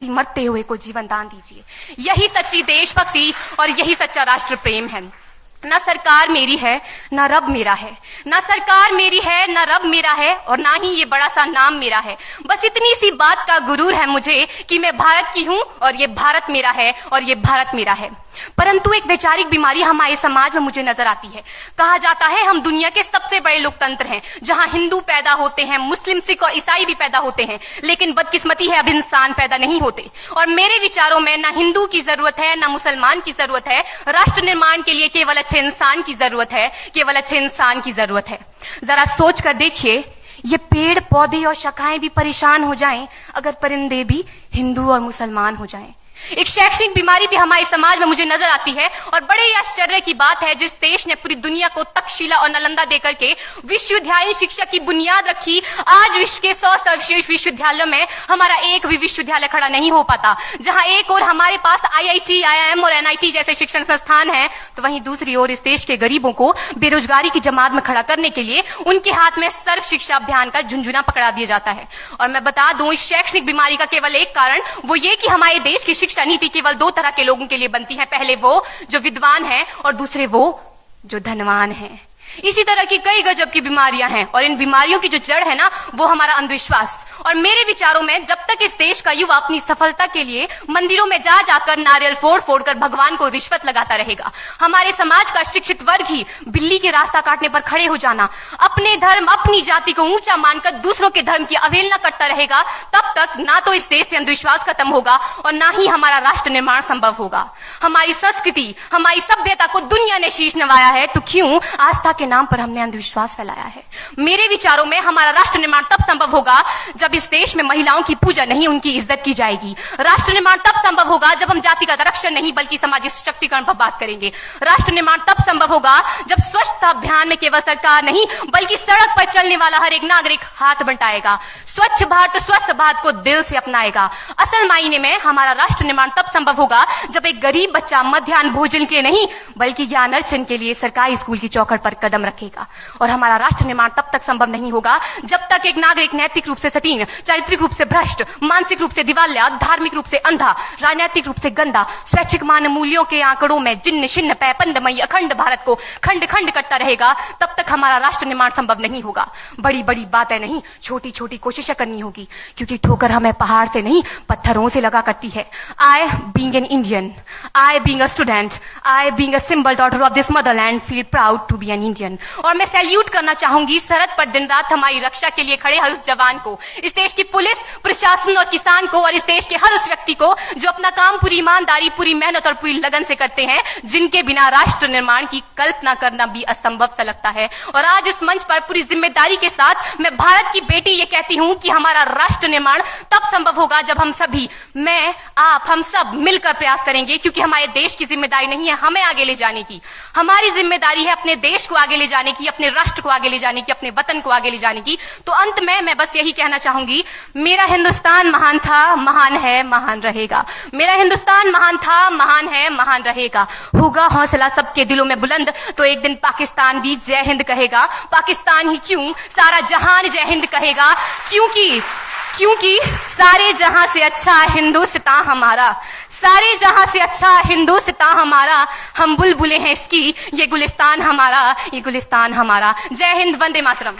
मरते हुए को जीवन दान दीजिए। यही सच्ची देशभक्ति और यही सच्चा राष्ट्र प्रेम है। ना सरकार मेरी है ना रब मेरा है, ना सरकार मेरी है ना रब मेरा है, और ना ही ये बड़ा सा नाम मेरा है। बस इतनी सी बात का गुरूर है मुझे कि मैं भारत की हूं और ये भारत मेरा है और ये भारत मेरा है। परंतु एक वैचारिक बीमारी हमारे समाज में मुझे नजर आती है। कहा जाता है हम दुनिया के सबसे बड़े लोकतंत्र हैं, जहां हिंदू पैदा होते हैं, मुस्लिम, सिख और ईसाई भी पैदा होते हैं, लेकिन बदकिस्मती है अब इंसान पैदा नहीं होते। और मेरे विचारों में ना हिंदू की जरूरत है ना मुसलमान की जरूरत है। राष्ट्र निर्माण के लिए केवल अच्छे इंसान की जरूरत है, केवल अच्छे इंसान की जरूरत है। जरा सोच कर देखिए, ये पेड़ पौधे और शाखाएं भी परेशान हो जाएं अगर परिंदे भी हिंदू और मुसलमान हो जाएं। एक शैक्षणिक बीमारी भी हमारे समाज में मुझे नजर आती है, और बड़े ही आश्चर्य की बात है, जिस देश ने पूरी दुनिया को तक्षशिला और नालंदा देकर के विश्वविद्यालय शिक्षा की बुनियाद रखी, आज विश्व के 100 सर्वश्रेष्ठ विश्वविद्यालयों में हमारा एक भी विश्वविद्यालय खड़ा नहीं हो पाता। जहां एक और हमारे पास IIT, IIM और NIT जैसे शिक्षण संस्थान हैं, तो वहीं दूसरी ओर इस देश के गरीबों को बेरोजगारी की जमात में खड़ा करने के लिए उनके हाथ में सर्व शिक्षा अभियान का झुंझुना पकड़ा दिया जाता है। और मैं बता दूं, इस शैक्षणिक बीमारी का केवल एक कारण वो ये कि हमारे देश की शिक्षा नीति केवल 2 तरह के लोगों के लिए बनती है। पहले वो जो विद्वान हैं और दूसरे वो जो धनवान हैं। इसी तरह की कई गजब की बीमारियां हैं, और इन बीमारियों की जो जड़ है ना, वो हमारा अंधविश्वास। और मेरे विचारों में जब तक इस देश का युवा अपनी सफलता के लिए मंदिरों में जा जाकर नारियल फोड़ फोड़ कर भगवान को रिश्वत लगाता रहेगा, हमारे समाज का शिक्षित वर्ग ही बिल्ली के रास्ता काटने पर खड़े हो जाना, अपने धर्म अपनी जाति को ऊंचा मानकर दूसरों के धर्म की अवहेलना करता रहेगा, तब तक ना तो इस देश से अंधविश्वास खत्म होगा और ना ही हमारा राष्ट्र निर्माण संभव होगा। हमारी संस्कृति, हमारी सभ्यता को दुनिया ने शीश नवाया है, तो क्यों आस्था के नाम पर हमने अंधविश्वास फैलाया है? मेरे विचारों में हमारा राष्ट्र निर्माण तब संभव होगा जब इस देश में महिलाओं की पूजा नहीं, उनकी इज्जत की जाएगी। राष्ट्र निर्माण तब संभव होगा जब हम जातिगत आरक्षण नहीं बल्कि सामाजिक सशक्तिकरण पर बात करेंगे। राष्ट्र निर्माण तब संभव होगा जब स्वच्छता अभियान में केवल सरकार नहीं बल्कि सड़क पर चलने वाला हर एक नागरिक हाथ बंटाएगा, स्वच्छ भारत स्वस्थ भारत को दिल से अपनाएगा। असल मायने में हमारा राष्ट्र निर्माण तब संभव होगा जब एक गरीब बच्चा मध्याह्न भोजन के नहीं बल्कि ज्ञान अर्जन के लिए सरकारी स्कूल की चौखट पर कदम रखेगा। और हमारा राष्ट्र निर्माण तब तक संभव नहीं होगा जब तक एक नागरिक नैतिक रूप से सटीन, चारित्रिक रूप से भ्रष्ट, मानसिक रूप से दिवालिया, धार्मिक रूप से अंधा, राजनीतिक रूप से गंदा, स्वैच्छिक मान मूल्यों के आंकड़ों में जिन्न शिन्न पैपंदमयी अखंड भारत को खंड खंड करता रहेगा। तब तक हमारा राष्ट्र निर्माण संभव नहीं होगा। बड़ी बड़ी बातें नहीं, छोटी छोटी कोशिशें करनी होगी, क्योंकि ठोकर हमें पहाड़ से नहीं पत्थरों से लगा करती है। I being an Indian, I being a student, I being a simple daughter of this motherland feel proud to be an Indian। और मैं सैल्यूट करना चाहूंगी सरहद पर दिन रात हमारी रक्षा के लिए खड़े हर उस जवान को, इस देश की पुलिस, प्रशासन और किसान को, और इस देश के हर उस व्यक्ति को जो अपना काम पूरी ईमानदारी, पूरी मेहनत और पूरी लगन से करते हैं, जिनके बिना राष्ट्र निर्माण की कल्पना करना भी असंभव सा लगता है। और आज इस मंच पर पूरी जिम्मेदारी के साथ मैं भारत की बेटी ये कहती हूं कि हमारा राष्ट्र निर्माण तब संभव होगा जब हम सभी, मैं, आप, हम सब मिलकर प्रयास करेंगे, क्योंकि हमारे देश की जिम्मेदारी नहीं है हमें आगे ले जाने की, हमारी जिम्मेदारी है अपने देश को आगे ले जाने की, अपने राष्ट्र को आगे ले जाने की, अपने वतन को आगे ले जाने की। तो अंत में मैं बस यही कहना चाहूंगी, मेरा हिंदुस्तान महान था, महान है, महान रहेगा। मेरा हिंदुस्तान महान था, महान है, महान रहेगा। होगा हौसला सबके दिलों में बुलंद तो एक दिन पाकिस्तान भी जय हिंद कहेगा। पाकिस्तान ही क्यों, सारा जहान जय हिंद कहेगा, क्योंकि सारे जहां से अच्छा हिंदुस्तान हमारा, सारे जहां से अच्छा हिंदुस्तान हमारा, हम बुलबुलें हैं इसकी, ये गुलिस्तान हमारा, ये गुलिस्तान हमारा। जय हिंद, वंदे मातरम।